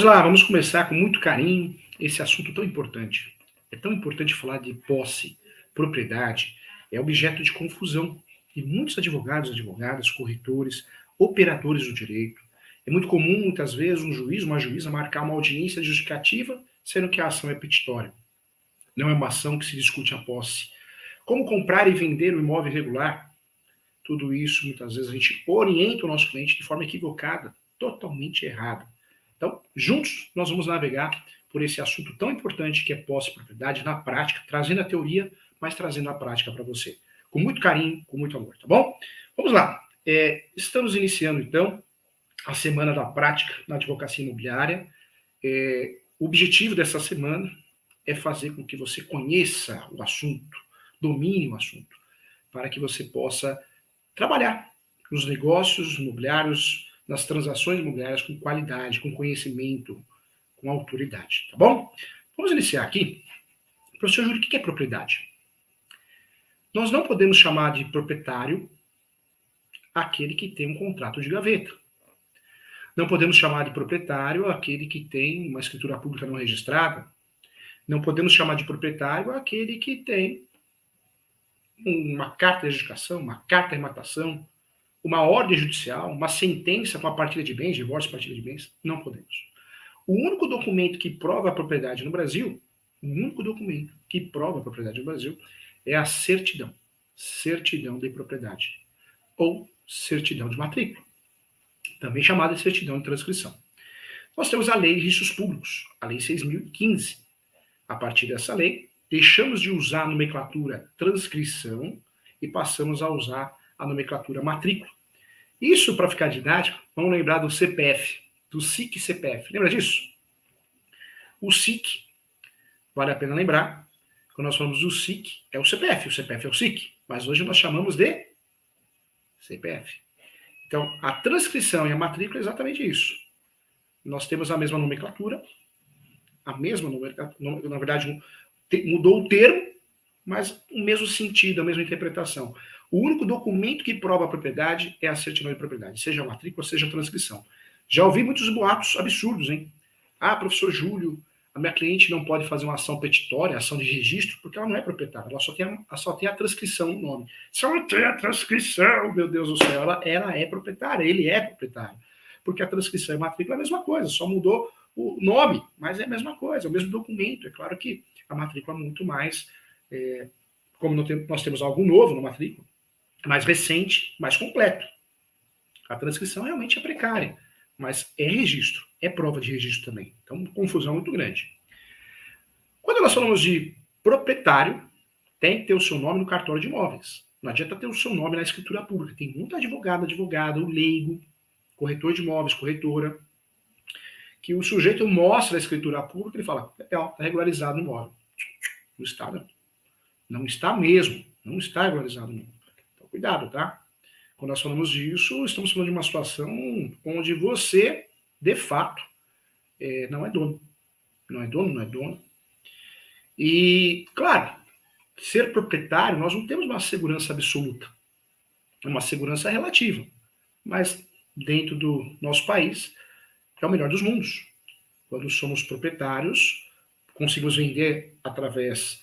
lá, vamos começar com muito carinho esse assunto tão importante. É tão importante falar de posse, propriedade, é objeto de confusão. E muitos advogados, advogadas, corretores, operadores do direito. É muito comum, muitas vezes, um juiz, uma juíza marcar uma audiência justificativa, sendo que a ação é petitória. Não é uma ação que se discute a posse. Como comprar e vender o imóvel irregular? Tudo isso, muitas vezes, a gente orienta o nosso cliente de forma equivocada, totalmente errada. Então, juntos, nós vamos navegar por esse assunto tão importante que é posse e propriedade na prática, trazendo a teoria, mas trazendo a prática para você. Com muito carinho, com muito amor, tá bom? Vamos lá. Estamos iniciando, então, a Semana da Prática na Advocacia Imobiliária. O objetivo dessa semana é fazer com que você conheça o assunto, domine o assunto, para que você possa trabalhar nos negócios imobiliários, nas transações imobiliárias com qualidade, com conhecimento, com autoridade, tá bom? Vamos iniciar aqui. Professor Júlio, o que é propriedade? Nós não podemos chamar de proprietário aquele que tem um contrato de gaveta. Não podemos chamar de proprietário aquele que tem uma escritura pública não registrada. Não podemos chamar de proprietário aquele que tem uma carta de edificação, uma carta de rematação, uma ordem judicial, uma sentença com a partilha de bens, divórcio e partilha de bens. Não podemos. O único documento que prova a propriedade no Brasil, é a certidão de propriedade, ou certidão de matrícula, também chamada de certidão de transcrição. Nós temos a Lei de Registros Públicos, a Lei 6.015. A partir dessa lei, deixamos de usar a nomenclatura transcrição e passamos a usar a nomenclatura matrícula. Isso, para ficar didático, vamos lembrar do CPF, do SIC CPF. Lembra disso? O SIC, vale a pena lembrar, quando nós falamos do SIC, é o CPF é o SIC, mas hoje nós chamamos de CPF. Então, a transcrição e a matrícula é exatamente isso. Nós temos a mesma nomenclatura, na verdade, mudou o termo, mas o mesmo sentido, a mesma interpretação. O único documento que prova a propriedade é a certidão de propriedade, seja a matrícula, seja a transcrição. Já ouvi muitos boatos absurdos, hein? Ah, professor Júlio, a minha cliente não pode fazer uma ação petitória, ação de registro, porque ela não é proprietária, ela só tem a transcrição no nome. Só tem a transcrição, meu Deus do céu, ela é proprietária, ele é proprietário. Porque a transcrição e a matrícula é a mesma coisa, só mudou o nome, mas é a mesma coisa, é o mesmo documento. É claro que a matrícula é muito mais, como nós temos algo novo na matrícula, mais recente, mais completo. A transcrição realmente é precária, mas é registro, é prova de registro também. Então, confusão muito grande. Quando nós falamos de proprietário, tem que ter o seu nome no cartório de imóveis. Não adianta ter o seu nome na escritura pública. Tem muito advogado, o leigo, corretor de imóveis, corretora, que o sujeito mostra a escritura pública e fala, legal, está regularizado no imóvel. Não está, não. Não está mesmo. Não está regularizado no imóvel. Então, cuidado, tá? Quando nós falamos disso, estamos falando de uma situação onde você, de fato, não é dono. Não é dono. E, claro, ser proprietário, nós não temos uma segurança absoluta. É uma segurança relativa. Mas, dentro do nosso país, é o melhor dos mundos. Quando somos proprietários, conseguimos vender através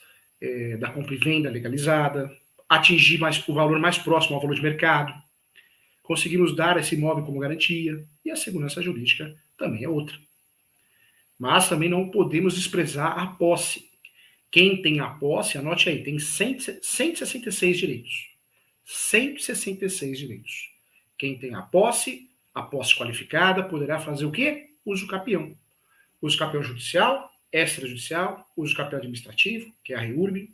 da compra e venda legalizada, atingir o valor mais próximo ao valor de mercado, conseguimos dar esse imóvel como garantia, e a segurança jurídica também é outra. Mas também não podemos desprezar a posse. Quem tem a posse, anote aí, tem 166 direitos. 166 direitos. Quem tem a posse qualificada, poderá fazer o quê? Uso capião. Uso capião judicial, extrajudicial, uso capião administrativo, que é a REURB,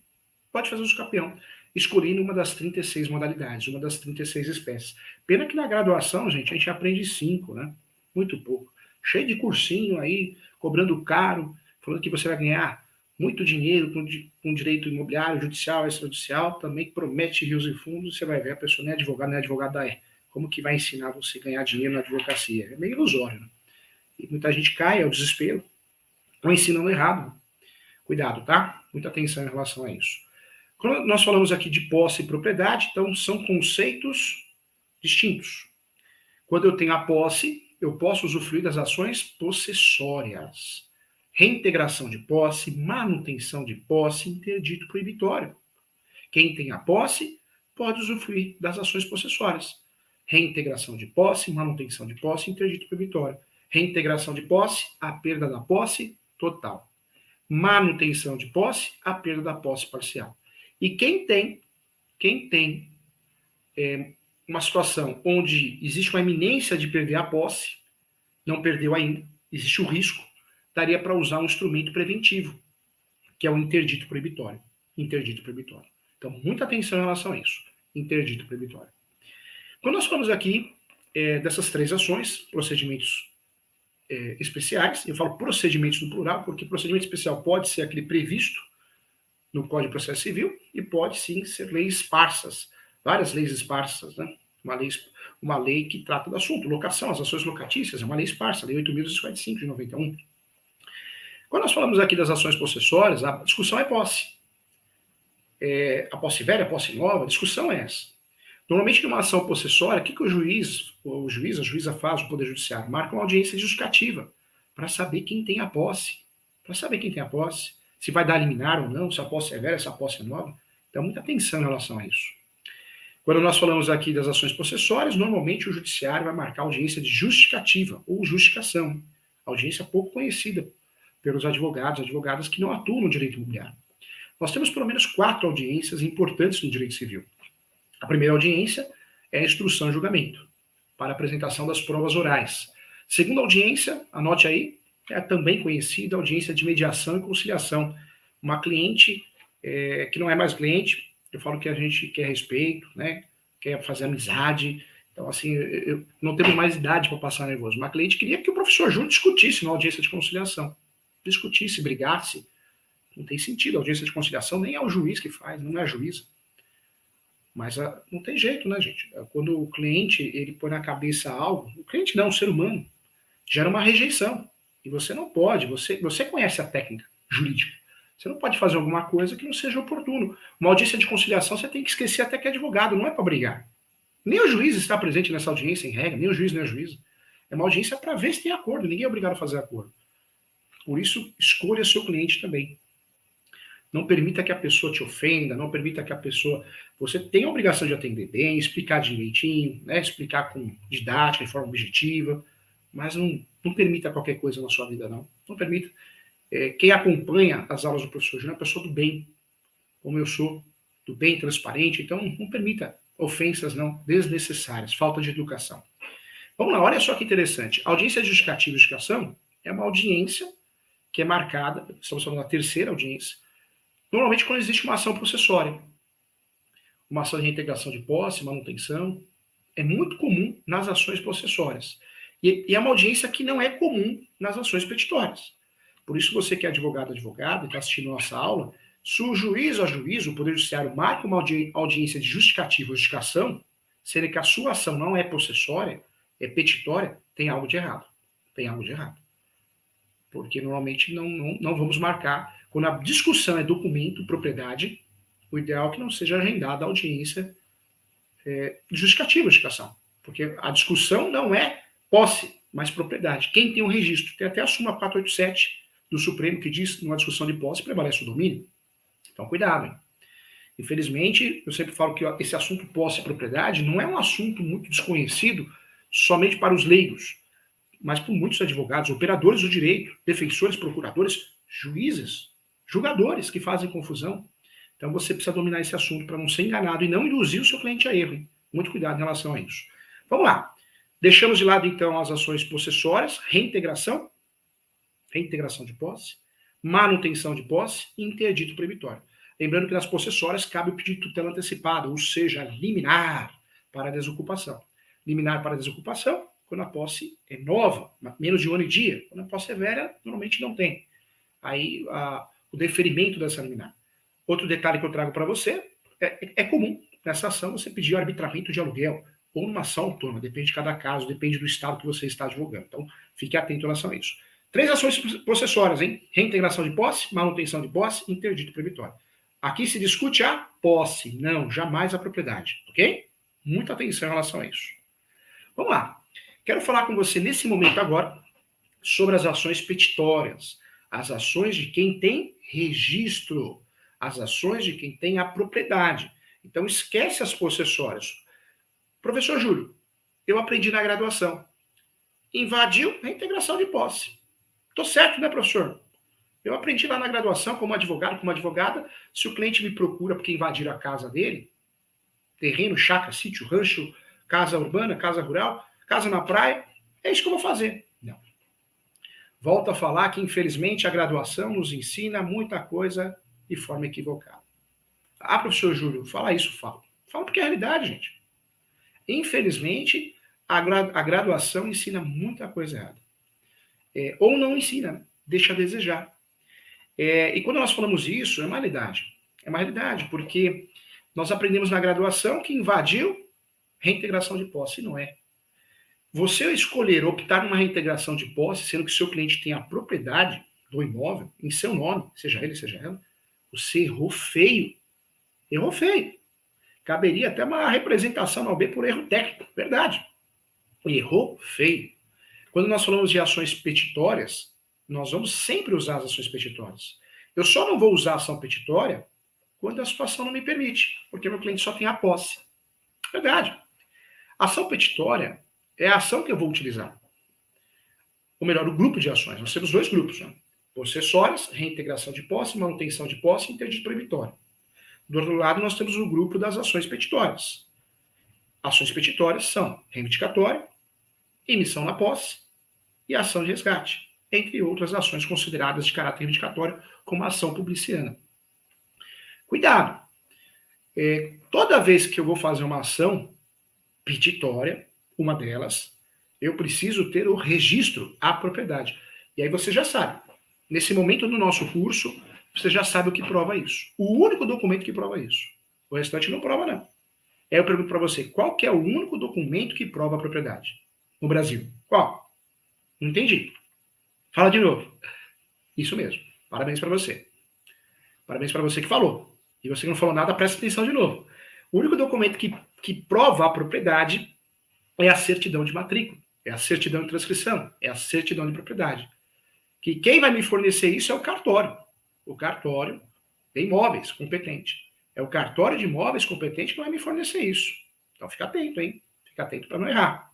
pode fazer uso capião, escolhendo uma das 36 modalidades, uma das 36 espécies. Pena que na graduação, gente, a gente aprende 5, né? Muito pouco. Cheio de cursinho aí, cobrando caro, falando que você vai ganhar muito dinheiro com direito imobiliário, judicial, extrajudicial, também promete rios e fundos, você vai ver, a pessoa não é advogada como que vai ensinar você a ganhar dinheiro na advocacia? É meio ilusório, né? E muita gente cai ao desespero, ou ensinando errado. Cuidado, tá? Muita atenção em relação a isso. Quando nós falamos aqui de posse e propriedade, então são conceitos distintos. Quando eu tenho a posse, eu posso usufruir das ações possessórias. Reintegração de posse, manutenção de posse, interdito proibitório. Quem tem a posse pode usufruir das ações possessórias. Reintegração de posse, manutenção de posse, interdito proibitório. Reintegração de posse, a perda da posse total. Manutenção de posse, a perda da posse parcial. E quem tem uma situação onde existe uma iminência de perder a posse, não perdeu ainda, existe o risco, daria para usar um instrumento preventivo, que é o interdito proibitório. Interdito proibitório. Então, muita atenção em relação a isso. Interdito proibitório. Quando nós falamos aqui dessas três ações, procedimentos especiais, eu falo procedimentos no plural, porque procedimento especial pode ser aquele previsto no Código de Processo Civil e pode sim ser leis esparsas, várias leis esparsas, né? Uma lei que trata do assunto, locação, as ações locatícias, é uma lei esparsa, lei 8.245 de 91. Quando nós falamos aqui das ações possessórias, a discussão é posse. A posse velha, a posse nova, a discussão é essa. Normalmente, numa ação possessória, o que o juiz, a juíza faz, o Poder Judiciário? Marca uma audiência justificativa para saber quem tem a posse. Para saber quem tem a posse, se vai dar liminar ou não, se a posse é velha, se a posse é nova. Então, muita atenção em relação a isso. Quando nós falamos aqui das ações possessórias, normalmente o Judiciário vai marcar audiência de justificativa ou justificação. Audiência pouco conhecida pelos advogadas que não atuam no direito imobiliário. Nós temos pelo menos 4 audiências importantes no direito civil. A primeira audiência é a instrução e julgamento, para apresentação das provas orais. Segunda audiência, anote aí, é a também conhecida audiência de mediação e conciliação. Uma cliente que não é mais cliente, eu falo que a gente quer respeito, né? Quer fazer amizade. Então, assim, não temos mais idade para passar nervoso. Uma cliente queria que o professor Júlio discutisse na audiência de conciliação. Discutisse, brigasse. Não tem sentido. A audiência de conciliação nem é o juiz que faz, não é a juíza. Mas não tem jeito, né, gente? Quando o cliente ele põe na cabeça algo, o cliente não, o ser humano, gera uma rejeição. E você não pode, você conhece a técnica jurídica. Você não pode fazer alguma coisa que não seja oportuno. Uma audiência de conciliação, você tem que esquecer até que é advogado, não é para brigar. Nem o juiz está presente nessa audiência, em regra, nem o juiz nem a juíza. É uma audiência para ver se tem acordo, ninguém é obrigado a fazer acordo. Por isso, escolha seu cliente também. Não permita que a pessoa te ofenda, não permita que a pessoa... Você tem a obrigação de atender bem, explicar direitinho, né? Explicar com didática, de forma objetiva, mas não permita qualquer coisa na sua vida, não. Não permita. Quem acompanha as aulas do professor Júnior é uma pessoa do bem, como eu sou, do bem, transparente, então não permita ofensas não desnecessárias, falta de educação. Vamos lá, olha só que interessante. A audiência justificativa e justificação é uma audiência que é marcada, estamos falando da terceira audiência, normalmente quando existe uma ação processória. Uma ação de reintegração de posse, manutenção, é muito comum nas ações possessórias. E é uma audiência que não é comum nas ações petitórias. Por isso, você que é advogada e está assistindo a nossa aula, se o juiz ou a juíza, o Poder Judiciário, marca uma audiência de justificativa ou justificação, sendo que a sua ação não é possessória, é petitória, tem algo de errado. Tem algo de errado. Porque normalmente não vamos marcar. Quando a discussão é documento, propriedade, o ideal é que não seja agendada a audiência justificativa, justificação. Porque a discussão não é posse, mas propriedade. Quem tem um registro? Tem até a súmula 487 do Supremo que diz que numa discussão de posse prevalece o domínio. Então, cuidado, hein? Infelizmente, eu sempre falo que esse assunto posse e propriedade não é um assunto muito desconhecido somente para os leigos, mas por muitos advogados, operadores do direito, defensores, procuradores, juízes, julgadores que fazem confusão. Então, você precisa dominar esse assunto para não ser enganado e não induzir o seu cliente a erro, hein? Muito cuidado em relação a isso. Vamos lá. Deixamos de lado, então, as ações possessórias, reintegração de posse, manutenção de posse e interdito proibitório. Lembrando que nas possessórias cabe o pedido de tutela antecipada, ou seja, liminar para a desocupação. Liminar para a desocupação, quando a posse é nova, menos de 1 ano e dia. Quando a posse é velha, normalmente não tem. Aí, o deferimento dessa liminar. Outro detalhe que eu trago para você, é comum nessa ação você pedir arbitramento de aluguel, ou numa ação autônoma, depende de cada caso, depende do estado que você está advogando. Então, fique atento em relação a isso. 3 ações possessórias, hein? Reintegração de posse, manutenção de posse, interdito proibitório. Aqui se discute a posse, não, jamais a propriedade, ok? Muita atenção em relação a isso. Vamos lá. Quero falar com você nesse momento agora sobre as ações petitórias, as ações de quem tem registro, as ações de quem tem a propriedade. Então esquece as possessórias. Professor Júlio, eu aprendi na graduação. Invadiu a integração de posse. Tô certo, né, professor? Eu aprendi lá na graduação, como advogado, como advogada, se o cliente me procura porque invadiram a casa dele, terreno, chácara, sítio, rancho, casa urbana, casa rural, casa na praia, é isso que eu vou fazer. Não. Volto a falar que, infelizmente, a graduação nos ensina muita coisa de forma equivocada. Ah, professor Júlio, fala isso, fala. Fala porque é a realidade, gente. Infelizmente, a graduação ensina muita coisa errada. Ou não ensina, né? Deixa a desejar. E quando nós falamos isso, é uma realidade. É uma realidade, porque nós aprendemos na graduação que invadiu reintegração de posse, não é. Você escolher optar numa reintegração de posse, sendo que o seu cliente tem a propriedade do imóvel em seu nome, seja ele, seja ela, você errou feio. Errou feio. Caberia até uma representação na OAB por erro técnico, verdade. Errou feio. Quando nós falamos de ações petitórias, nós vamos sempre usar as ações petitórias. Eu só não vou usar a ação petitória quando a situação não me permite, porque meu cliente só tem a posse. Verdade. A ação petitória é a ação que eu vou utilizar. Ou melhor, o grupo de ações. Nós temos dois grupos, né? Possessórias, reintegração de posse, manutenção de posse e interdito proibitório. Do outro lado, nós temos o grupo das ações petitórias. Ações petitórias são reivindicatória, emissão na posse e ação de resgate, entre outras ações consideradas de caráter reivindicatório, como a ação publiciana. Cuidado! Toda vez que eu vou fazer uma ação petitória, uma delas, eu preciso ter o registro à propriedade. E aí você já sabe. Nesse momento do nosso curso, você já sabe o que prova isso. O único documento que prova isso. O restante não prova, não. Aí eu pergunto para você, qual que é o único documento que prova a propriedade no Brasil? Qual? Não entendi. Fala de novo. Isso mesmo. Parabéns para você. Parabéns para você que falou. E você que não falou nada, presta atenção de novo. O único documento que prova a propriedade é a certidão de matrícula, é a certidão de transcrição, é a certidão de propriedade. Que quem vai me fornecer isso é o cartório. O cartório de imóveis competente. É o cartório de imóveis competente que vai me fornecer isso. Então fica atento, hein? Fica atento para não errar.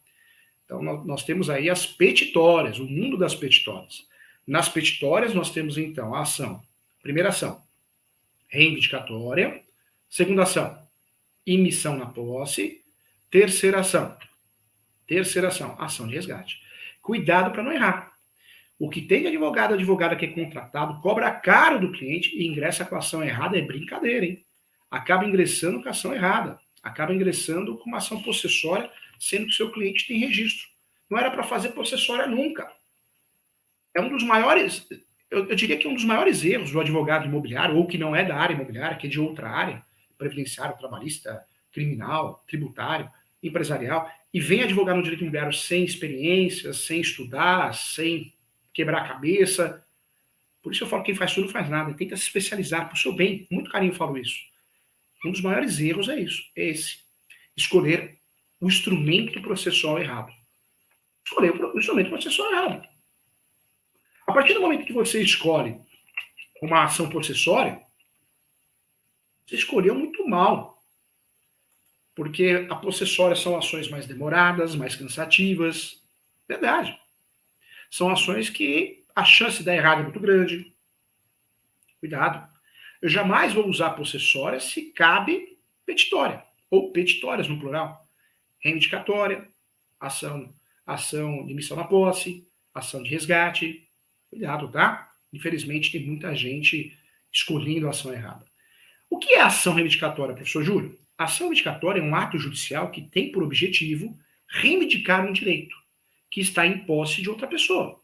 Então nós temos aí as petitórias, o mundo das petitórias. Nas petitórias nós temos então a ação. Primeira ação, reivindicatória. Segunda ação, emissão na posse. Terceira ação, ação de resgate. Cuidado para não errar. O que tem de advogado, advogada que é contratado, cobra caro do cliente e ingressa com a ação errada, é brincadeira, hein? Acaba ingressando com a ação errada. Acaba ingressando com uma ação possessória, sendo que o seu cliente tem registro. Não era para fazer possessória nunca. É um dos maiores, eu diria que é um dos maiores erros do advogado imobiliário, ou que não é da área imobiliária, que é de outra área, previdenciário, trabalhista, criminal, tributário, empresarial, e vem advogar no direito imobiliário sem experiência, sem estudar, sem quebrar a cabeça. Por isso eu falo que quem faz tudo não faz nada. Tenta se especializar para o seu bem. Com muito carinho eu falo isso. Um dos maiores erros é isso. É esse. Escolher o instrumento processual errado. Escolher o instrumento processual errado. A partir do momento que você escolhe uma ação processória, você escolheu muito mal. Porque a possessória são ações mais demoradas, mais cansativas. Verdade. São ações que a chance de dar errado é muito grande. Cuidado. Eu jamais vou usar possessória se cabe petitória, ou petitórias no plural. Reivindicatória, ação de emissão na posse, ação de resgate. Cuidado, tá? Infelizmente tem muita gente escolhendo a ação errada. O que é ação reivindicatória, professor Júlio? A ação reivindicatória é um ato judicial que tem por objetivo reivindicar um direito que está em posse de outra pessoa.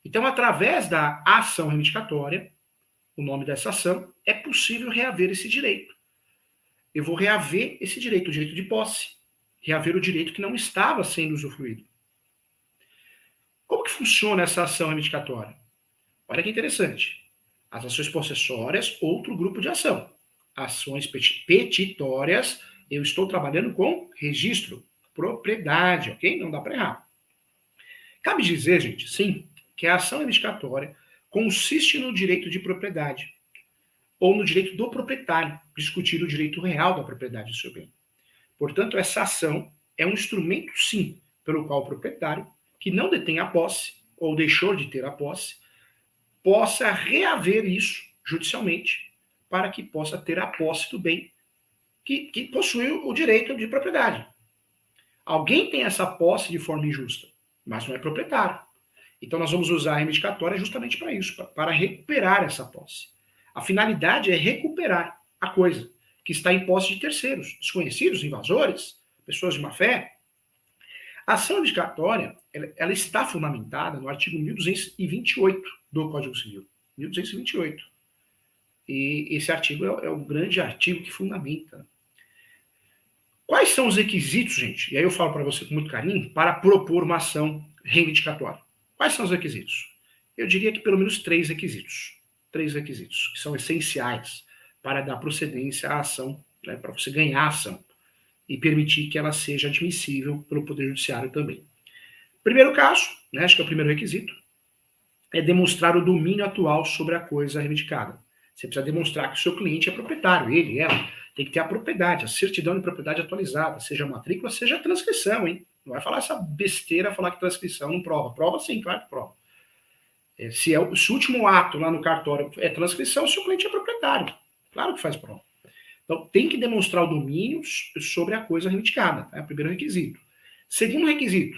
Então, através da ação reivindicatória, o nome dessa ação, é possível reaver esse direito. Eu vou reaver esse direito, o direito de posse. Reaver o direito que não estava sendo usufruído. Como que funciona essa ação reivindicatória? Olha que interessante. As ações possessórias, outro grupo de ação. Ações petitórias, eu estou trabalhando com registro. propriedade, ok? Não dá para errar. Cabe dizer, gente, sim, que a ação reivindicatória consiste no direito de propriedade, ou no direito do proprietário, discutir o direito real da propriedade do seu bem. Portanto, essa ação é um instrumento, sim, pelo qual o proprietário, que não detém a posse, ou deixou de ter a posse, possa reaver isso judicialmente, para que possa ter a posse do bem que possui o direito de propriedade. Alguém tem essa posse de forma injusta, mas não é proprietário. Então, nós vamos usar a reivindicatória justamente para isso, para recuperar essa posse. A finalidade é recuperar a coisa que está em posse de terceiros, desconhecidos, invasores, pessoas de má fé. A ação reivindicatória, ela está fundamentada no artigo 1228 do Código Civil. 1228. E esse artigo é o grande artigo que fundamenta. Quais são os requisitos, gente? E aí eu falo para você com muito carinho, para propor uma ação reivindicatória. Quais são os requisitos? Eu diria que pelo menos 3 requisitos. 3 requisitos, que são essenciais para dar procedência à ação, né, para você ganhar a ação e permitir que ela seja admissível pelo Poder Judiciário também. Primeiro caso, né, acho que é o primeiro requisito, é demonstrar o domínio atual sobre a coisa reivindicada. Você precisa demonstrar que o seu cliente é proprietário, ele, ela, tem que ter a propriedade, a certidão de propriedade atualizada, seja a matrícula, seja a transcrição, hein? Não vai falar essa besteira, falar que transcrição não prova. Prova sim, claro que prova. Se o último ato lá no cartório é transcrição, o seu cliente é proprietário. Claro que faz prova. Então, tem que demonstrar o domínio sobre a coisa reivindicada. Tá? É o primeiro requisito. Segundo requisito,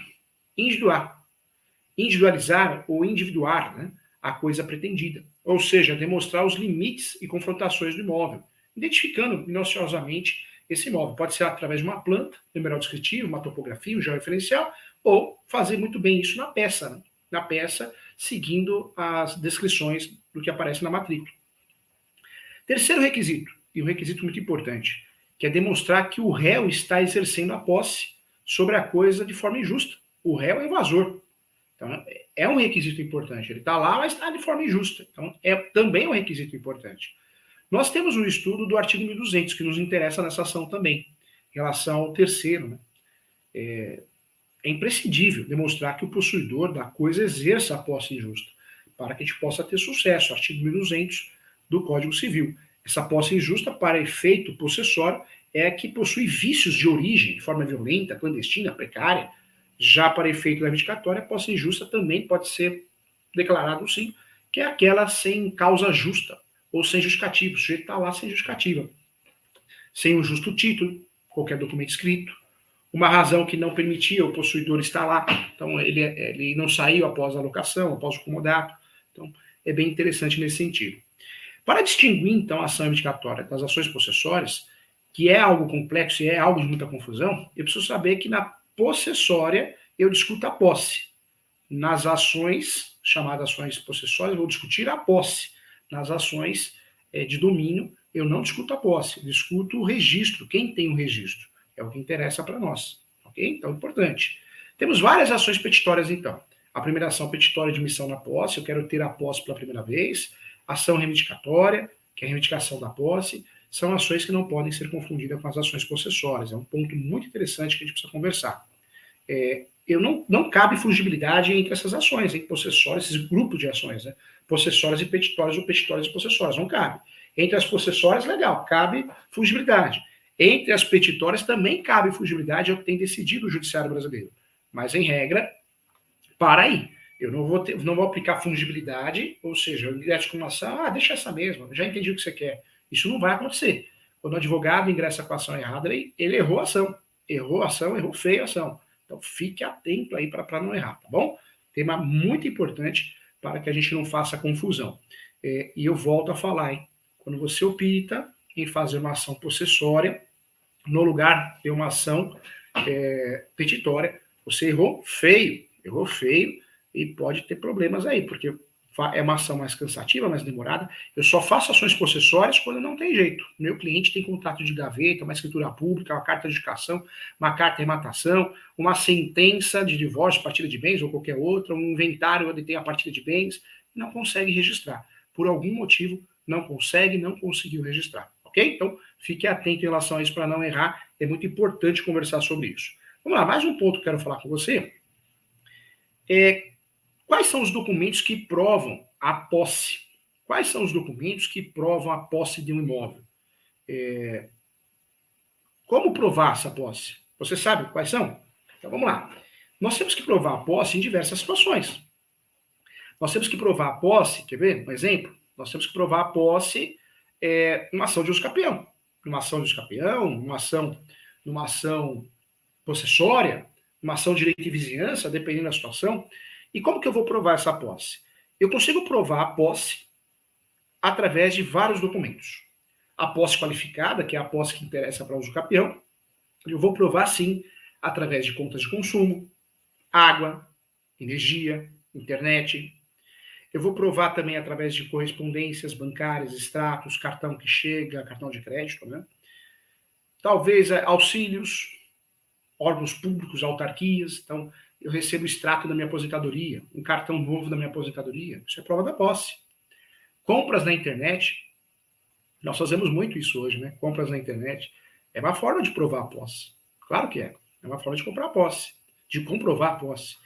individualizar ou individuar, né, a coisa pretendida. Ou seja, demonstrar os limites e confrontações do imóvel, identificando minuciosamente esse imóvel. Pode ser através de uma planta, numeral descritivo, uma topografia, um georreferencial, ou fazer muito bem isso na peça, né? Na peça, seguindo as descrições do que aparece na matrícula. Terceiro requisito, e um requisito muito importante, que é demonstrar que o réu está exercendo a posse sobre a coisa de forma injusta. O réu é invasor. Então, é um requisito importante. Ele está lá, mas está de forma injusta. Então, é também um requisito importante. Nós temos um estudo do artigo 1200, que nos interessa nessa ação também, em relação ao terceiro. Né? É imprescindível demonstrar que o possuidor da coisa exerça a posse injusta, para que a gente possa ter sucesso. Artigo 1200 do Código Civil. Essa posse injusta, para efeito possessório, é a que possui vícios de origem, de forma violenta, clandestina, precária. Já para efeito da reivindicatória, a posse injusta também pode ser declarado sim, que é aquela sem causa justa, ou sem justificativa. O sujeito está lá sem justificativa. Sem um justo título, qualquer documento escrito, uma razão que não permitia o possuidor estar lá, então ele não saiu após a locação, após o comodato. Então, é bem interessante nesse sentido. Para distinguir, então, a ação reivindicatória das ações possessórias, que é algo complexo e é algo de muita confusão, eu preciso saber que na possessória eu discuto a posse. Nas ações, chamadas ações possessórias, eu vou discutir a posse. Nas ações de domínio, eu não discuto a posse, eu discuto o registro, quem tem o registro. É o que interessa para nós, ok? Então, importante. Temos várias ações petitórias, então. A primeira ação petitória de missão na posse, eu quero ter a posse pela primeira vez. Ação reivindicatória, que é a reivindicação da posse, são ações que não podem ser confundidas com as ações possessórias. É um ponto muito interessante que a gente precisa conversar. Não cabe fungibilidade entre essas ações, entre possessórias, esses grupos de ações, né? Possessórias e petitórias ou petitórias e possessórias, não cabe. Entre as possessórias, legal, cabe fungibilidade. Entre as petitórias também cabe fungibilidade, é o que tem decidido o judiciário brasileiro. Mas, em regra, para aí. Eu não vou aplicar fungibilidade, ou seja, eu ingresso com uma ação, deixa essa mesma, já entendi o que você quer. Isso não vai acontecer. Quando o advogado ingressa com a ação errada, ele errou a ação. Errou a ação, errou feio a ação. Então, fique atento aí para não errar, tá bom? Tema muito importante para que a gente não faça confusão. E eu volto a falar, hein? Quando você opta em fazer uma ação possessória, no lugar de uma ação petitória, você errou feio, e pode ter problemas aí, porque é uma ação mais cansativa, mais demorada. Eu só faço ações possessórias quando não tem jeito. Meu cliente tem contrato de gaveta, uma escritura pública, uma carta de educação, uma carta de rematação, uma sentença de divórcio, partilha de bens ou qualquer outra, um inventário onde tem a partilha de bens, não consegue registrar. Por algum motivo, não conseguiu registrar. Ok? Então, fique atento em relação a isso para não errar. É muito importante conversar sobre isso. Vamos lá, mais um ponto que eu quero falar com você. Quais são os documentos que provam a posse? Quais são os documentos que provam a posse de um imóvel? Como provar essa posse? Você sabe quais são? Então vamos lá. Nós temos que provar a posse em diversas situações. Nós temos que provar a posse, quer ver? Um exemplo? Nós temos que provar a posse numa ação de uso capião. Numa ação de uso capião, numa ação possessória, numa ação de direito de vizinhança, dependendo da situação. E como que eu vou provar essa posse? Eu consigo provar a posse através de vários documentos. A posse qualificada, que é a posse que interessa para uso capião, eu vou provar, sim, através de contas de consumo, água, energia, internet. Eu vou provar também através de correspondências bancárias, extratos, cartão que chega, cartão de crédito, né? Talvez auxílios, órgãos públicos, autarquias. Então, eu recebo o extrato da minha aposentadoria, um cartão novo da minha aposentadoria. Isso é prova da posse. Compras na internet. Nós fazemos muito isso hoje, né? Compras na internet. É uma forma de provar a posse. Claro que é. É uma forma de comprar a posse, de comprovar a posse.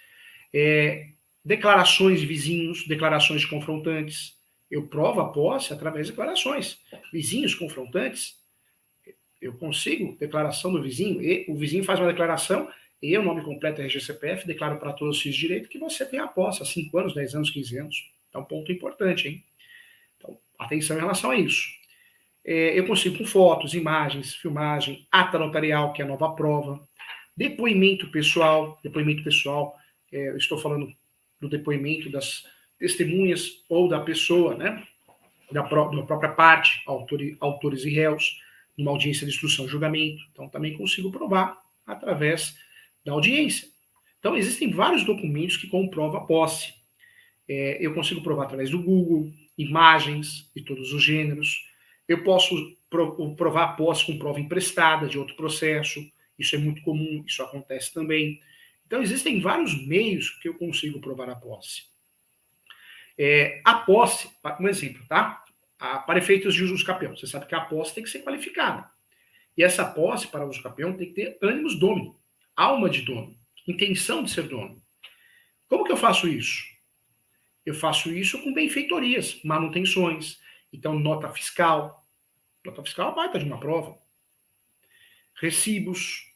Declarações de vizinhos, declarações de confrontantes. Eu provo a posse através de declarações. Vizinhos confrontantes, eu consigo declaração do vizinho, e o vizinho faz uma declaração, e o nome completo é RG-CPF, declaro para todos os filhos de direito que você tem a posse há 5 anos, 10 anos, 15 anos. É um ponto importante, hein? Então, atenção em relação a isso. Eu consigo com fotos, imagens, filmagem, ata notarial, que é a nova prova, depoimento pessoal, eu estou falando do depoimento das testemunhas ou da pessoa, né, da própria parte, autores e réus, numa audiência de instrução e julgamento. Então, também consigo provar através da audiência. Então, existem vários documentos que comprovam a posse. Eu consigo provar através do Google, imagens de todos os gêneros. Eu posso provar a posse com prova emprestada de outro processo. Isso é muito comum, isso acontece também. Então, existem vários meios que eu consigo provar a posse. A posse, um exemplo, tá? Para efeitos de uso capião, você sabe que a posse tem que ser qualificada. E essa posse para uso capião tem que ter ânimos dono, alma de dono, intenção de ser dono. Como que eu faço isso? Eu faço isso com benfeitorias, manutenções. Então, nota fiscal. Nota fiscal é uma baita de uma prova. Recibos.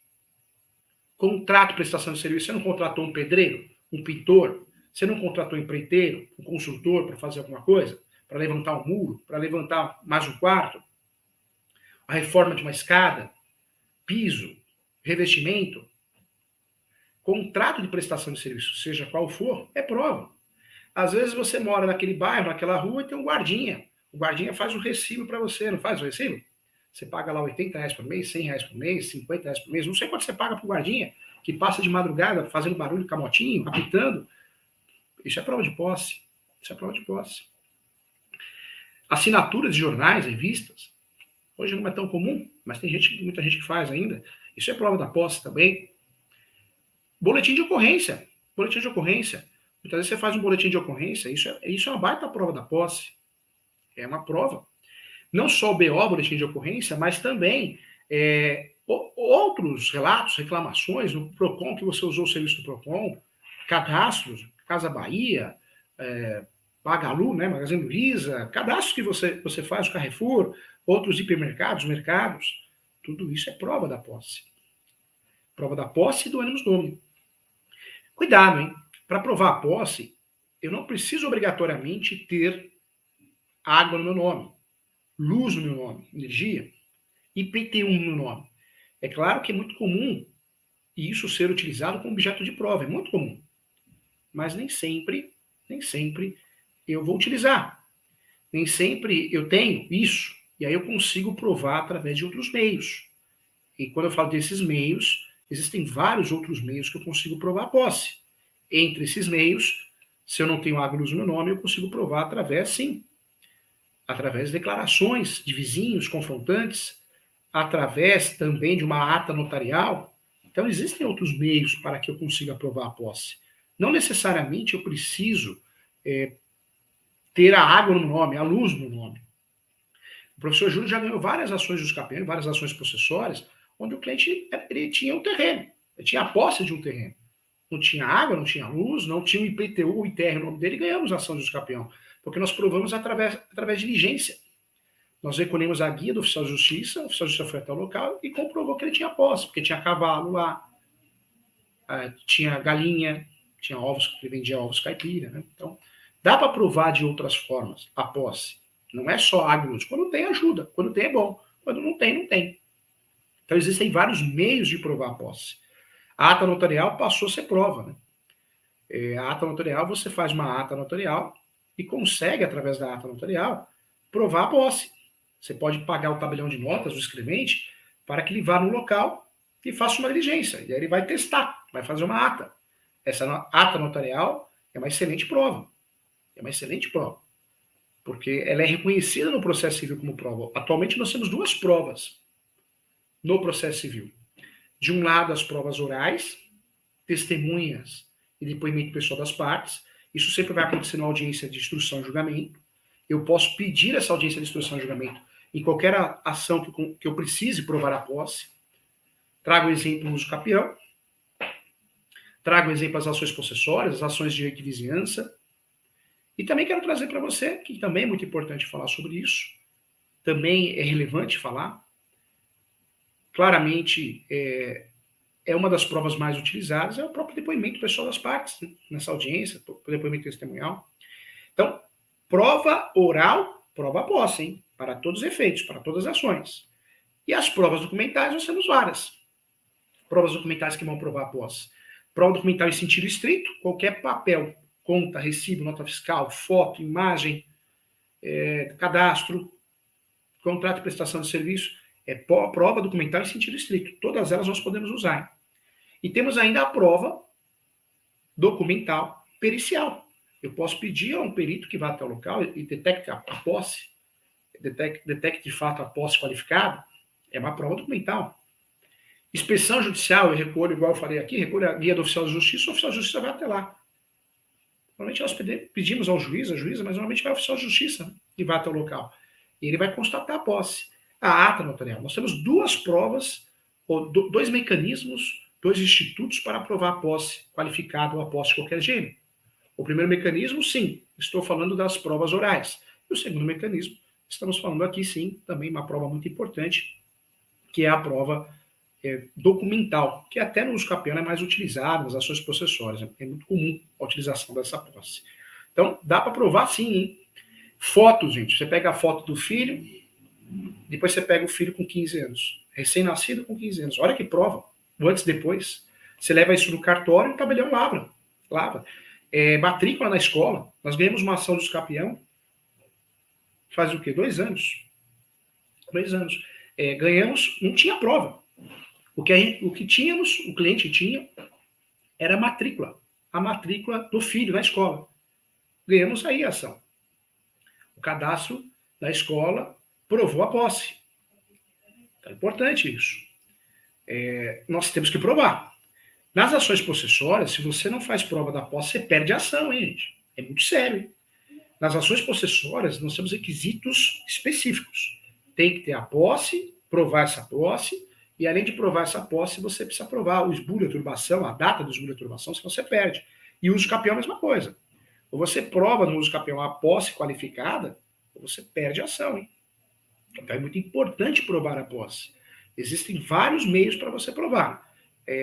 Contrato de prestação de serviço. Você não contratou um pedreiro, um pintor? Você não contratou um empreiteiro, um construtor para fazer alguma coisa? Para levantar um muro? Para levantar mais um quarto? A reforma de uma escada? Piso? Revestimento? Contrato de prestação de serviço, seja qual for, é prova. Às vezes você mora naquele bairro, naquela rua, e tem um guardinha. O guardinha faz o recibo para você, não faz o recibo? Você paga lá R$80 por mês, R$100 por mês, R$50 por mês, não sei quanto você paga para o guardinha, que passa de madrugada fazendo barulho, camotinho, apitando. Isso é prova de posse. Isso é prova de posse. Assinaturas de jornais, revistas. Hoje não é tão comum, mas tem muita gente que faz ainda. Isso é prova da posse também. Boletim de ocorrência. Boletim de ocorrência. Muitas vezes você faz um boletim de ocorrência, isso é uma baita prova da posse. É uma prova. Não só o BO, boletim de ocorrência, mas também outros relatos, reclamações no PROCON, que você usou o serviço do PROCON, cadastros, Casa Bahia, Magalu, né, Magazine Luiza, cadastros que você faz, o Carrefour, outros hipermercados, mercados, tudo isso é prova da posse. Prova da posse e do ânimos domini. Cuidado, hein? Para provar a posse, eu não preciso obrigatoriamente ter água no meu nome, luz no meu nome, energia, IPTU no meu nome. É claro que é muito comum isso ser utilizado como objeto de prova, é muito comum. Mas nem sempre eu vou utilizar. Nem sempre eu tenho isso, e aí eu consigo provar através de outros meios. E quando eu falo desses meios, existem vários outros meios que eu consigo provar a posse. Entre esses meios, se eu não tenho água no meu nome, eu consigo provar através, sim, através de declarações de vizinhos confrontantes, através também de uma ata notarial. Então, existem outros meios para que eu consiga provar a posse. Não necessariamente eu preciso ter a água no nome, a luz no nome. O professor Júlio já ganhou várias ações de usucapião, várias ações possessórias, onde o cliente ele tinha um terreno. Eu tinha a posse de um terreno. Não tinha água, não tinha luz, não tinha o IPTU, o ITR, o nome dele, e ganhamos a ação de usucapião. Porque nós provamos através de diligência. Nós recolhemos a guia do oficial de justiça, o oficial de justiça foi até o local e comprovou que ele tinha posse, porque tinha cavalo lá, tinha galinha, tinha ovos, ele vendia ovos caipira, né? Então, dá para provar de outras formas a posse. Não é só agro. Quando tem, ajuda. Quando tem, é bom. Quando não tem, não tem. Então, existem vários meios de provar a posse. A ata notarial passou a ser prova, né? A ata notarial, você faz uma ata notarial e consegue, através da ata notarial, provar a posse. Você pode pagar o tabelião de notas do escrevente para que ele vá no local e faça uma diligência. E aí ele vai testar, vai fazer uma ata. Essa ata notarial é uma excelente prova. É uma excelente prova. Porque ela é reconhecida no processo civil como prova. Atualmente nós temos duas provas no processo civil. De um lado, as provas orais, testemunhas e depoimento pessoal das partes. Isso sempre vai acontecer na audiência de instrução e julgamento. Eu posso pedir essa audiência de instrução e julgamento em qualquer ação que eu precise provar a posse. Trago exemplo no uso capião. Trago exemplo as ações possessórias, as ações de direito de vizinhança. E também quero trazer para você, que também é muito importante falar sobre isso, também é relevante falar. Claramente, é uma das provas mais utilizadas, é o próprio depoimento pessoal das partes, né, nessa audiência, o depoimento testemunhal. Então, prova oral, prova posse, hein? Para todos os efeitos, para todas as ações. E as provas documentais, nós temos várias. Provas documentais que vão provar a posse. Prova documental em sentido estrito, qualquer papel, conta, recibo, nota fiscal, foto, imagem, cadastro, contrato de prestação de serviço, é prova documental em sentido estrito. Todas elas nós podemos usar. E temos ainda a prova documental pericial. Eu posso pedir a um perito que vá até o local e detecte a posse, detecte de fato a posse qualificada, é uma prova documental. Inspeção judicial, eu recolho, igual eu falei aqui, recolho a guia do oficial de justiça, o oficial de justiça vai até lá. Normalmente nós pedimos ao juiz, a juíza, mas normalmente vai ao oficial de justiça, né, que vai até o local. E ele vai constatar a posse. A ata notarial. Nós temos duas provas, ou dois mecanismos, dois institutos para provar a posse qualificada ou a posse de qualquer gênero. O primeiro mecanismo, sim, estou falando das provas orais. E o segundo mecanismo, estamos falando aqui, sim, também uma prova muito importante, que é a prova documental, que até no uso capião é mais utilizada nas ações possessórias. É muito comum a utilização dessa posse. Então, dá para provar sim, hein? Fotos, gente. Você pega a foto do filho, depois você pega o filho com 15 anos. Recém-nascido com 15 anos. Olha que prova. Antes e depois. Você leva isso no cartório e o tabelião lava. Matrícula na escola. Nós ganhamos uma ação do uso capião faz o quê? 2 anos. 2 anos. Ganhamos, não tinha prova. O que tínhamos, o cliente tinha, era a matrícula. A matrícula do filho na escola. Ganhamos aí a ação. O cadastro da escola provou a posse. Então, é importante isso. Nós temos que provar. Nas ações possessórias, se você não faz prova da posse, você perde a ação, hein, gente? É muito sério, hein? Nas ações possessórias, nós temos requisitos específicos. Tem que ter a posse, provar essa posse, e além de provar essa posse, você precisa provar o esbulho, a turbação, a data do esbulho, a turbação, senão você perde. E o uso capião é a mesma coisa. Ou você prova no uso capião a posse qualificada, ou você perde a ação, hein? Então é muito importante provar a posse. Existem vários meios para você provar.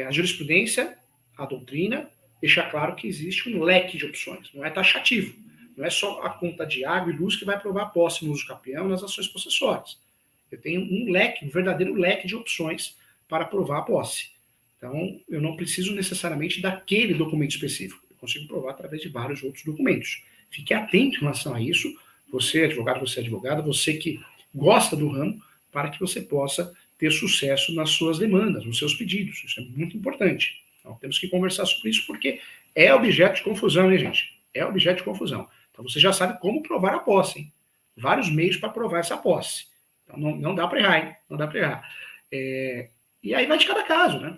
A jurisprudência, a doutrina, deixa claro que existe um leque de opções. Não é taxativo. Não é só a conta de água e luz que vai provar a posse no uso capião nas ações possessórias. Eu tenho um leque, um verdadeiro leque de opções para provar a posse. Então, eu não preciso necessariamente daquele documento específico. Eu consigo provar através de vários outros documentos. Fique atento em relação a isso. Você é advogada, você que gosta do ramo, para que você possa ter sucesso nas suas demandas, nos seus pedidos. Isso é muito importante. Então, temos que conversar sobre isso, porque é objeto de confusão, né, gente? É objeto de confusão. Então, você já sabe como provar a posse, hein? Vários meios para provar essa posse. Então, não dá para errar, hein? Não dá para errar. E aí vai de cada caso, né?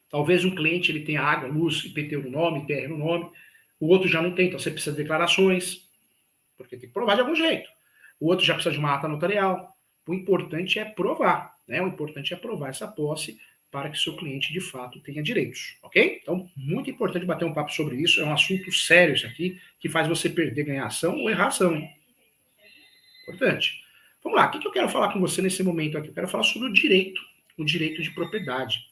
Talvez um cliente ele tenha água, luz, IPTU no nome, ITR no nome, o outro já não tem, então você precisa de declarações, porque tem que provar de algum jeito. O outro já precisa de uma ata notarial. O importante é provar, né? O importante é provar essa posse para que seu cliente, de fato, tenha direitos, ok? Então, muito importante bater um papo sobre isso, é um assunto sério isso aqui, que faz você perder, ganhar ação ou errar ação, hein? Importante. Vamos lá, o que eu quero falar com você nesse momento aqui? Eu quero falar sobre o direito de propriedade,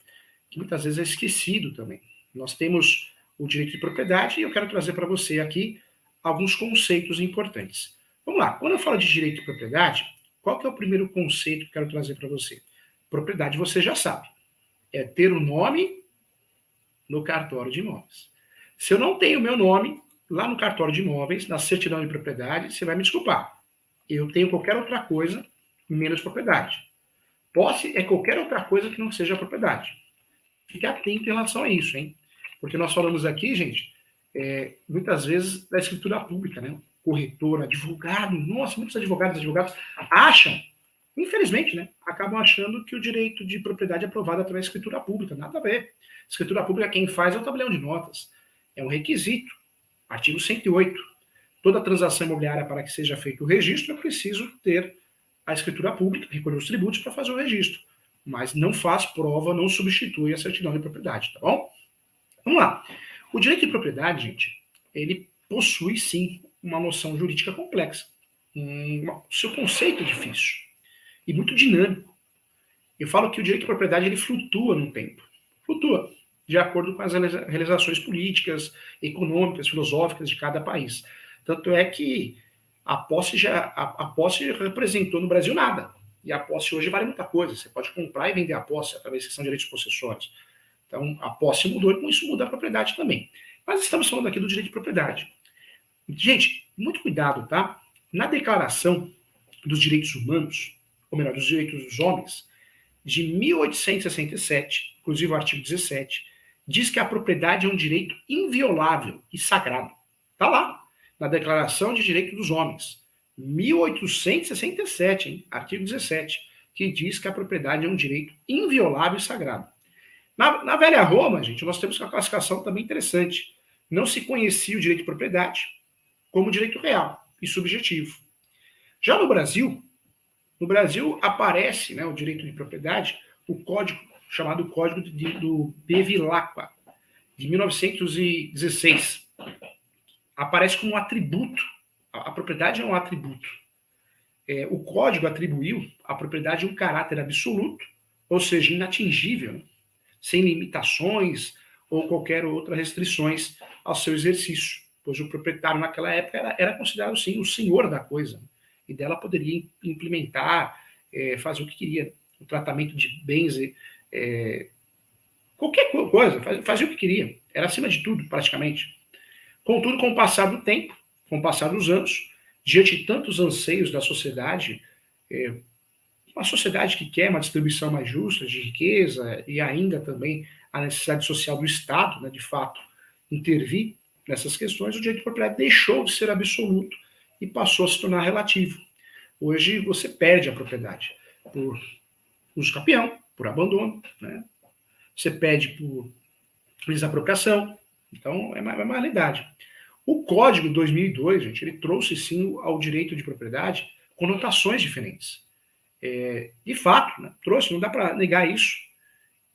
que muitas vezes é esquecido também. Nós temos o direito de propriedade e eu quero trazer para você aqui alguns conceitos importantes. Vamos lá, quando eu falo de direito de propriedade, qual que é o primeiro conceito que eu quero trazer para você? Propriedade você já sabe, é ter o nome no cartório de imóveis. Se eu não tenho o meu nome lá no cartório de imóveis, na certidão de propriedade, você vai me desculpar. Eu tenho qualquer outra coisa menos propriedade. Posse é qualquer outra coisa que não seja propriedade. Fique atento em relação a isso, hein? Porque nós falamos aqui, gente, muitas vezes da escritura pública, né? Corretor, advogado, nossa, muitos advogados acham, infelizmente, né? Acabam achando que o direito de propriedade é aprovado através da escritura pública. Nada a ver. Escritura pública, quem faz é o tabelião de notas. É um requisito. Artigo 108. Toda transação imobiliária, para que seja feito o registro, é preciso ter a escritura pública, recolher os tributos para fazer o registro. Mas não faz prova, não substitui a certidão de propriedade, tá bom? Vamos lá. O direito de propriedade, gente, ele possui, sim, uma noção jurídica complexa. O seu conceito é difícil e muito dinâmico. Eu falo que o direito de propriedade, ele flutua no tempo. Flutua, de acordo com as realizações políticas, econômicas, filosóficas de cada país. Tanto é que a posse representou no Brasil nada. E a posse hoje vale muita coisa. Você pode comprar e vender a posse através que são direitos possessórios. Então, a posse mudou e com isso muda a propriedade também. Mas estamos falando aqui do direito de propriedade. Gente, muito cuidado, tá? Na Declaração dos Direitos Humanos, ou melhor, dos Direitos dos Homens, de 1867, inclusive o artigo 17, diz que a propriedade é um direito inviolável e sagrado. Está lá, na Declaração de Direitos dos Homens, 1867, hein? Artigo 17, que diz que a propriedade é um direito inviolável e sagrado. Na velha Roma, gente, nós temos uma classificação também interessante. Não se conhecia o direito de propriedade como direito real e subjetivo. Já no Brasil aparece, né, o direito de propriedade, o código chamado Código do Bevilacqua, de 1916. Aparece como um atributo. A propriedade é um atributo. O código atribuiu à propriedade um caráter absoluto, ou seja, inatingível, né, sem limitações ou qualquer outra restrições ao seu exercício, pois o proprietário naquela época era considerado, sim, o senhor da coisa, e dela poderia implementar, fazer o que queria, o tratamento de bens, qualquer coisa, fazia o que queria, era acima de tudo, praticamente. Contudo, com o passar do tempo, com o passar dos anos, diante de tantos anseios da sociedade, uma sociedade que quer uma distribuição mais justa de riqueza e ainda também a necessidade social do Estado, né, de fato, intervir nessas questões, o direito de propriedade deixou de ser absoluto e passou a se tornar relativo. Hoje você perde a propriedade por uso capião, por abandono, né? Você perde por desapropriação. Então, é uma realidade. O Código 2002, gente, ele trouxe, sim, ao direito de propriedade conotações diferentes. De fato, né, trouxe, não dá para negar isso,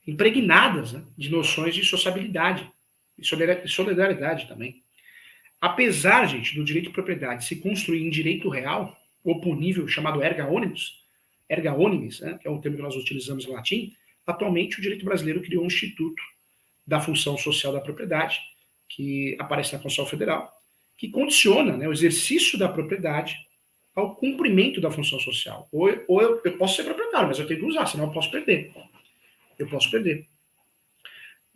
impregnadas, né, de noções de sociabilidade e solidariedade também. Apesar, gente, do direito de propriedade se construir em direito real, ou por nível chamado erga omnes, né, que é um termo que nós utilizamos em latim, atualmente o direito brasileiro criou um instituto da função social da propriedade, que aparece na Constituição Federal, que condiciona, né, o exercício da propriedade ao cumprimento da função social. Ou eu posso ser proprietário, mas eu tenho que usar, senão eu posso perder.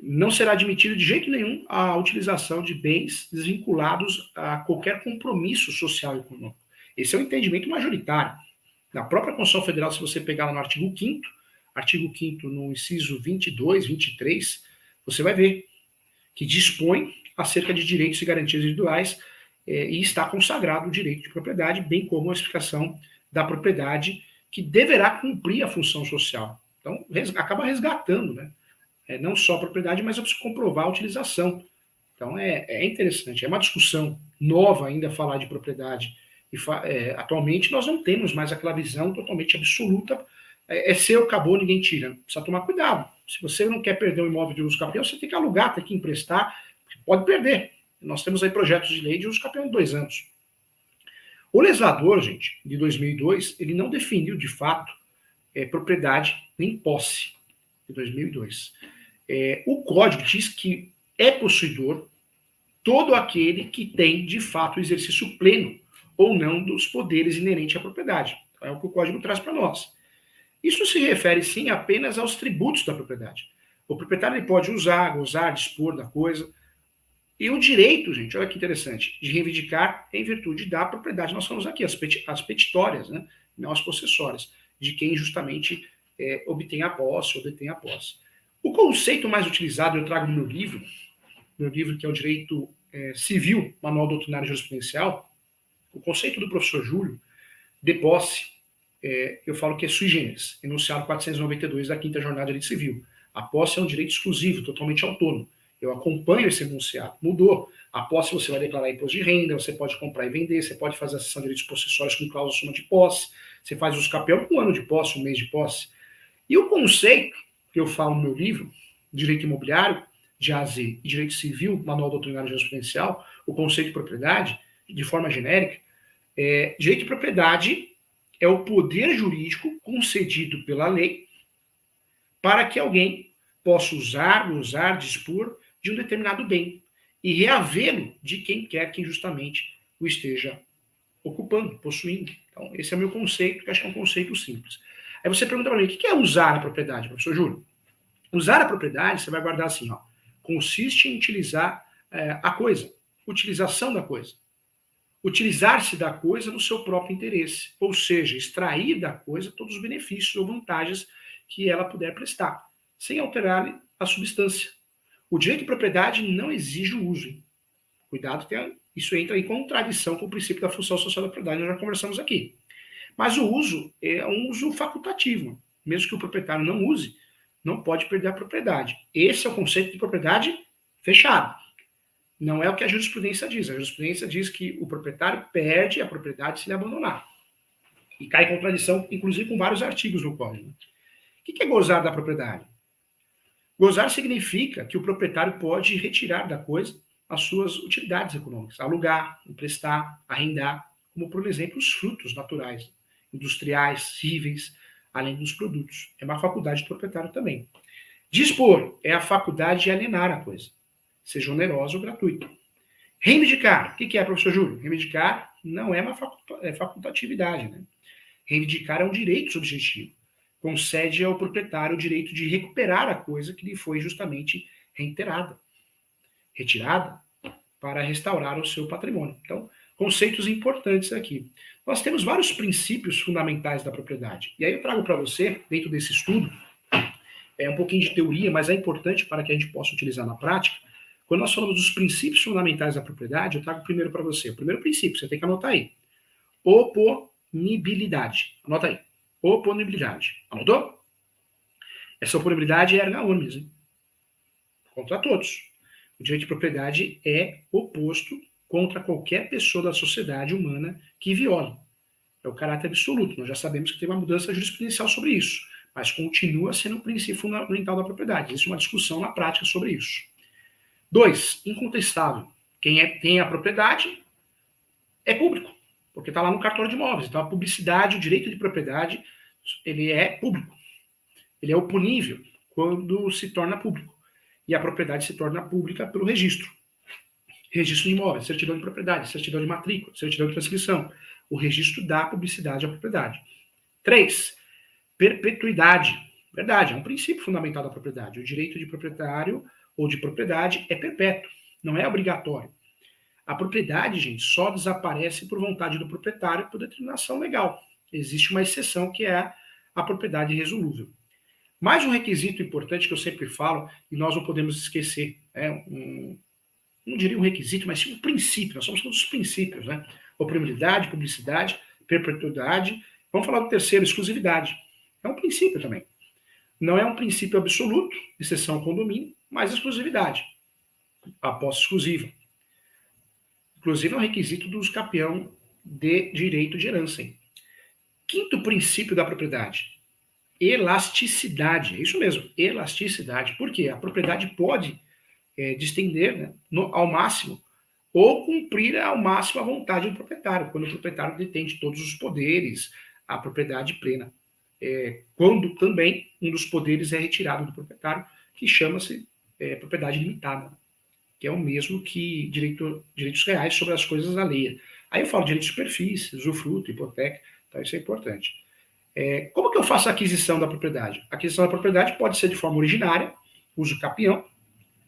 Não será admitido de jeito nenhum a utilização de bens desvinculados a qualquer compromisso social e econômico. Esse é o entendimento majoritário. Na própria Constituição Federal, se você pegar lá no artigo 5º no inciso 22, 23, você vai ver que dispõe acerca de direitos e garantias individuais e está consagrado o direito de propriedade, bem como a explicação da propriedade que deverá cumprir a função social. Então, acaba resgatando, né? Não só a propriedade, mas eu preciso comprovar a utilização. Então, é interessante. É uma discussão nova ainda falar de propriedade. Atualmente, nós não temos mais aquela visão totalmente absoluta. É seu, acabou, ninguém tira. Precisa tomar cuidado. Se você não quer perder um imóvel de uso capião, você tem que alugar, tem que emprestar, pode perder. Nós temos aí projetos de lei de uso capião de 2 anos. O legislador, gente, de 2002, ele não definiu, de fato, propriedade nem posse, de 2002. O Código diz que é possuidor todo aquele que tem, de fato, o exercício pleno ou não dos poderes inerentes à propriedade. É o que o Código traz para nós. Isso se refere, sim, apenas aos tributos da propriedade. O proprietário ele pode usar, gozar, dispor da coisa. E o direito, gente, olha que interessante, de reivindicar em virtude da propriedade. Nós falamos aqui, as petitórias, né, não as possessórias, de quem justamente obtém a posse ou detém a posse. O conceito mais utilizado eu trago no meu livro que é o Direito Civil, Manual Doutrinário Jurisprudencial, o conceito do professor Júlio, de posse, eu falo que é sui generis, enunciado 492 da Quinta Jornada de Direito Civil. A posse é um direito exclusivo, totalmente autônomo. Eu acompanho esse enunciado. Mudou. A posse você vai declarar imposto de renda, você pode comprar e vender, você pode fazer a cessão de direitos possessórios com cláusula suma de posse, você faz uso capião com 1 ano de posse, 1 mês de posse. E o conceito que eu falo no meu livro, Direito Imobiliário, de A a Z, e Direito Civil, Manual Doutrinário Jurisprudencial, o conceito de propriedade, de forma genérica, direito de propriedade é o poder jurídico concedido pela lei para que alguém possa usar, gozar, dispor de um determinado bem e reavê-lo de quem quer que injustamente o esteja ocupando, possuindo. Então, esse é o meu conceito, que acho que é um conceito simples. Aí você pergunta para mim, o que é usar a propriedade, professor Júlio? Usar a propriedade, você vai guardar assim, ó, consiste em utilizar a coisa, utilização da coisa. Utilizar-se da coisa no seu próprio interesse, ou seja, extrair da coisa todos os benefícios ou vantagens que ela puder prestar, sem alterar a substância. O direito de propriedade não exige o uso. Cuidado, isso entra em contradição com o princípio da função social da propriedade, nós já conversamos aqui. Mas o uso é um uso facultativo. Mesmo que o proprietário não use, não pode perder a propriedade. Esse é o conceito de propriedade fechado. Não é o que a jurisprudência diz. A jurisprudência diz que o proprietário perde a propriedade se ele abandonar. E cai em contradição, inclusive, com vários artigos no Código. O que é gozar da propriedade? Gozar significa que o proprietário pode retirar da coisa as suas utilidades econômicas, alugar, emprestar, arrendar, como, por exemplo, os frutos naturais, industriais, cíveis, além dos produtos. É uma faculdade do proprietário também. Dispor é a faculdade de alienar a coisa, seja onerosa ou gratuita. Reivindicar. O que é, professor Júlio? Reivindicar não é uma facultatividade. Né? Reivindicar é um direito subjetivo. Concede ao proprietário o direito de recuperar a coisa que lhe foi justamente retirada, para restaurar o seu patrimônio. Então, conceitos importantes aqui. Nós temos vários princípios fundamentais da propriedade. E aí eu trago para você, dentro desse estudo, um pouquinho de teoria, mas é importante para que a gente possa utilizar na prática. Quando nós falamos dos princípios fundamentais da propriedade, eu trago primeiro para você. O primeiro princípio, você tem que anotar aí. Oponibilidade. Anota aí. Oponibilidade. Anotou? Essa oponibilidade é erga omnes, hein? Contra todos. O direito de propriedade é oposto contra qualquer pessoa da sociedade humana que viole. É o caráter absoluto. Nós já sabemos que tem uma mudança jurisprudencial sobre isso, mas continua sendo o princípio fundamental da propriedade. Existe uma discussão na prática sobre isso. 2, incontestável. Quem tem a propriedade é público, porque está lá no cartório de imóveis. Então, a publicidade, o direito de propriedade, ele é público. Ele é oponível quando se torna público. E a propriedade se torna pública pelo registro. Registro de imóveis, certidão de propriedade, certidão de matrícula, certidão de transcrição. O registro dá publicidade à propriedade. 3, perpetuidade. Verdade, é um princípio fundamental da propriedade. O direito de proprietário ou de propriedade é perpétuo, não é obrigatório. A propriedade, gente, só desaparece por vontade do proprietário por determinação legal. Existe uma exceção que é a propriedade irresolúvel. Mais um requisito importante que eu sempre falo, e nós não podemos esquecer, não diria um requisito, mas sim um princípio, nós somos todos os princípios, né? Oponibilidade, publicidade, perpetuidade. Vamos falar do terceiro, exclusividade. É um princípio também. Não é um princípio absoluto, exceção ao condomínio, mas exclusividade. A posse exclusiva. Inclusive é um requisito do usucapião de direito de herança. Hein? Quinto princípio da propriedade. elasticidade. É isso mesmo, elasticidade. Por quê? A propriedade pode distender, né, ao máximo, ou cumprir ao máximo a vontade do proprietário, quando o proprietário detém de todos os poderes, a propriedade plena. Quando também um dos poderes é retirado do proprietário, que chama-se propriedade limitada, que é o mesmo que direitos reais sobre as coisas alheias. Aí eu falo direito de superfície, usufruto, hipoteca, então isso é importante. Como que eu faço a aquisição da propriedade? A aquisição da propriedade pode ser de forma originária, uso capião,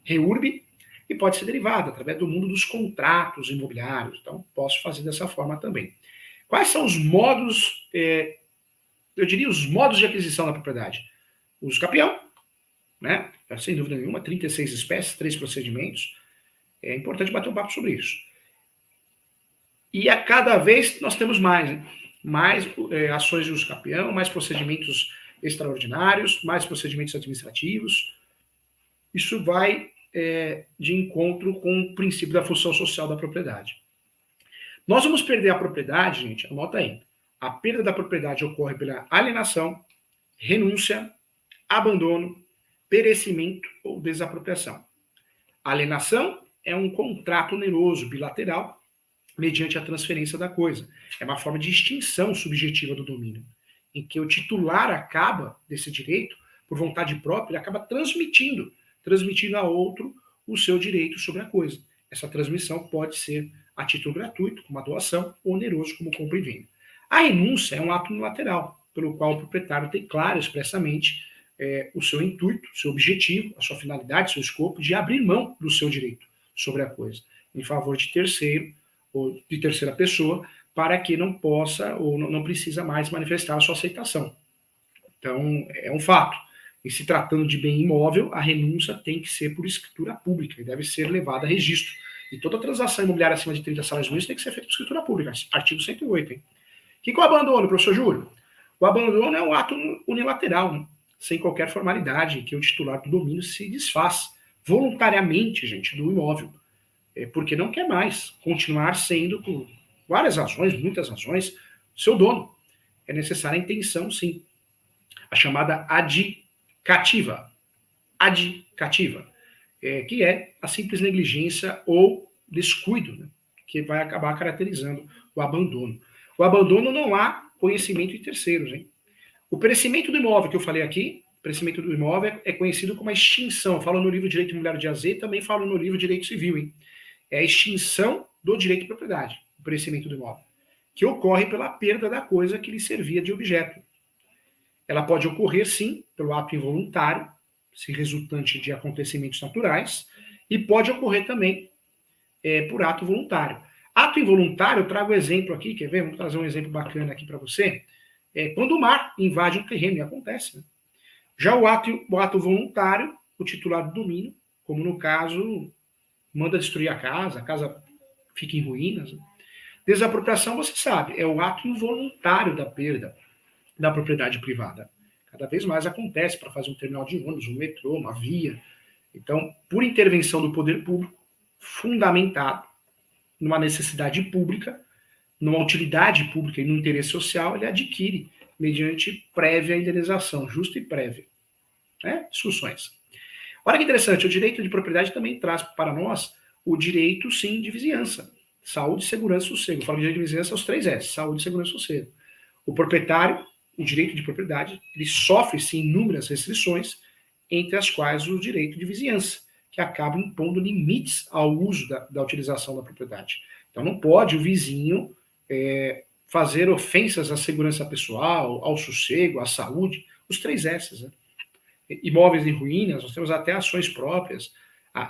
reurb, e pode ser derivada através do mundo dos contratos imobiliários. Então, posso fazer dessa forma também. Quais são os modos, eu diria os modos de aquisição da propriedade? Uso capião, né? Sem dúvida nenhuma, 36 espécies, 3 procedimentos. É importante bater um papo sobre isso. E a cada vez nós temos mais, né? Mais ações de uso capião, mais procedimentos extraordinários, mais procedimentos administrativos. Isso vai de encontro com o princípio da função social da propriedade. Nós vamos perder a propriedade, gente, anota aí. A perda da propriedade ocorre pela alienação, renúncia, abandono, perecimento ou desapropriação. A alienação é um contrato oneroso bilateral mediante a transferência da coisa. É uma forma de extinção subjetiva do domínio, em que o titular acaba desse direito, por vontade própria, ele acaba transmitindo a outro o seu direito sobre a coisa. Essa transmissão pode ser a título gratuito, como a doação, ou oneroso, como compra e venda. A renúncia é um ato unilateral, pelo qual o proprietário declara expressamente o seu intuito, o seu objetivo, a sua finalidade, seu escopo, de abrir mão do seu direito sobre a coisa, em favor de terceiro ou de terceira pessoa, para que não possa ou não precisa mais manifestar a sua aceitação. Então, é um fato. E se tratando de bem imóvel, a renúncia tem que ser por escritura pública e deve ser levada a registro. E toda transação imobiliária acima de 30 salários mínimos tem que ser feita por escritura pública. Artigo 108. Hein? O que é o abandono, professor Júlio? O abandono é um ato unilateral, né? Sem qualquer formalidade, que o titular do domínio se desfaz voluntariamente, gente, do imóvel. Porque não quer mais continuar sendo, por várias razões, muitas razões, seu dono. É necessária a intenção, sim. A chamada adcativa, que é a simples negligência ou descuido, né, que vai acabar caracterizando o abandono. O abandono não há conhecimento de terceiros. Hein? O perecimento do imóvel que eu falei aqui, o perecimento do imóvel é conhecido como a extinção. Eu falo no livro Direito Imobiliário de AZ, também falo no livro Direito Civil. Hein? É a extinção do direito de propriedade, o perecimento do imóvel, que ocorre pela perda da coisa que lhe servia de objeto. Ela pode ocorrer, sim, pelo ato involuntário, se resultante de acontecimentos naturais, e pode ocorrer também por ato voluntário. Ato involuntário, eu trago um exemplo aqui, quer ver? Vamos trazer um exemplo bacana aqui para você. Quando o mar invade um terreno, e acontece. Né? Já o ato voluntário, o titular do domínio, como no caso, manda destruir a casa fica em ruínas. Né? Desapropriação, você sabe, é o ato involuntário da perda da propriedade privada. Cada vez mais acontece para fazer um terminal de ônibus, um metrô, uma via. Então, por intervenção do poder público, fundamentado numa necessidade pública, numa utilidade pública e no interesse social, ele adquire mediante prévia indenização, justa e prévia. Né? Discussões. Olha que interessante, o direito de propriedade também traz para nós o direito, sim, de vizinhança. Saúde, segurança e sossego. Eu falo de direito de vizinhança aos 3 S, saúde, segurança e sossego. O proprietário, o direito de propriedade, ele sofre, sim, inúmeras restrições, entre as quais o direito de vizinhança, que acaba impondo limites ao uso da utilização da propriedade. Então, não pode o vizinho fazer ofensas à segurança pessoal, ao sossego, à saúde, os 3 S. Né? Imóveis em ruínas, nós temos até ações próprias,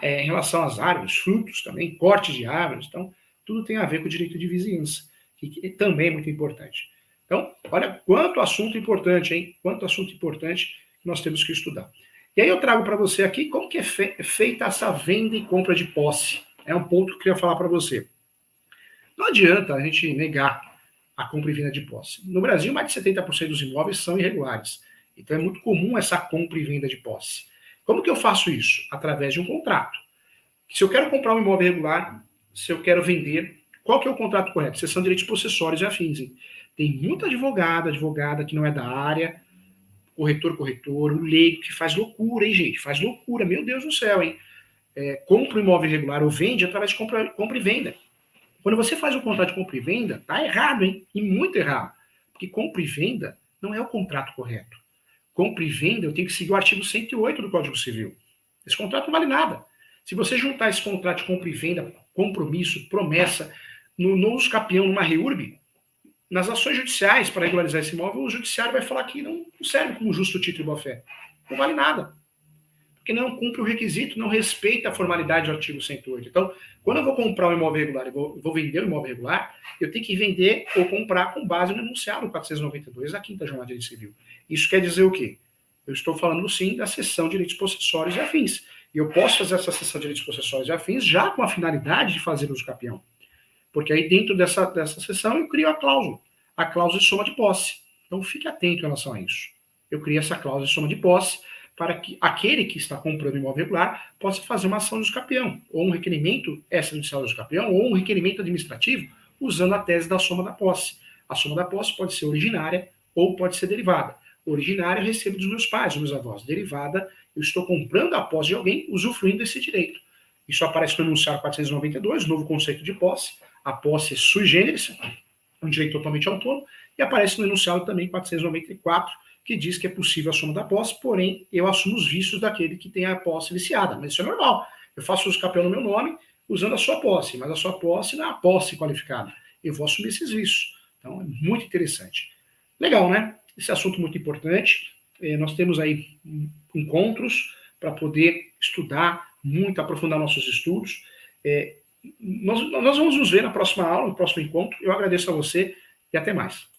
em relação às árvores, frutos também, cortes de árvores. Então, tudo tem a ver com o direito de vizinhança, que também é muito importante. Então, olha quanto assunto importante, hein? Quanto assunto importante que nós temos que estudar. E aí eu trago para você aqui como que é feita essa venda e compra de posse. É um ponto que eu queria falar para você. Não adianta a gente negar a compra e venda de posse. No Brasil, mais de 70% dos imóveis são irregulares. Então é muito comum essa compra e venda de posse. Como que eu faço isso? Através de um contrato. Se eu quero comprar um imóvel irregular, se eu quero vender, qual que é o contrato correto? Cessão de direitos possessórios e afins. Hein? Tem muita advogada que não é da área, corretor, o leigo, que faz loucura, hein, gente? Faz loucura, meu Deus do céu, hein? Compra o imóvel irregular ou vende através de compra e venda. Quando você faz o contrato de compra e venda, tá errado, hein? E muito errado. Porque compra e venda não é o contrato correto. Compra e venda, eu tenho que seguir o artigo 108 do Código Civil. Esse contrato não vale nada. Se você juntar esse contrato de compra e venda, compromisso, promessa, no uso capião, numa REURB, nas ações judiciais para regularizar esse imóvel, o judiciário vai falar que não serve como justo título e boa-fé. Não vale nada. Porque não cumpre o requisito, não respeita a formalidade do artigo 108. Então, quando eu vou comprar um imóvel regular e vou vender um imóvel regular, eu tenho que vender ou comprar com base no enunciado 492 da 5ª Jornada de Direito Civil. Isso quer dizer o quê? Eu estou falando, sim, da seção de direitos possessórios e afins. E eu posso fazer essa seção de direitos possessórios e afins já com a finalidade de fazer uso capião. Porque aí dentro dessa seção eu crio a cláusula de soma de posse. Então fique atento em relação a isso. Eu crio essa cláusula de soma de posse para que aquele que está comprando imóvel regular possa fazer uma ação de uso capião, ou um requerimento extrajudicial de uso capião, ou um requerimento administrativo, usando a tese da soma da posse. A soma da posse pode ser originária ou pode ser derivada. Originária eu recebo dos meus pais, dos meus avós. Derivada, eu estou comprando a posse de alguém, usufruindo desse direito. Isso aparece no enunciado 492, novo conceito de posse. A posse é sui generis, um direito totalmente autônomo, e aparece no enunciado também 494, que diz que é possível a soma da posse, porém eu assumo os vícios daquele que tem a posse viciada. Mas isso é normal. Eu faço uso capião no meu nome usando a sua posse, mas a sua posse não é a posse qualificada. Eu vou assumir esses vícios. Então é muito interessante. Legal, né? Esse assunto muito importante. Nós temos aí encontros para poder estudar muito, aprofundar nossos estudos. Nós vamos nos ver na próxima aula, no próximo encontro. Eu agradeço a você e até mais.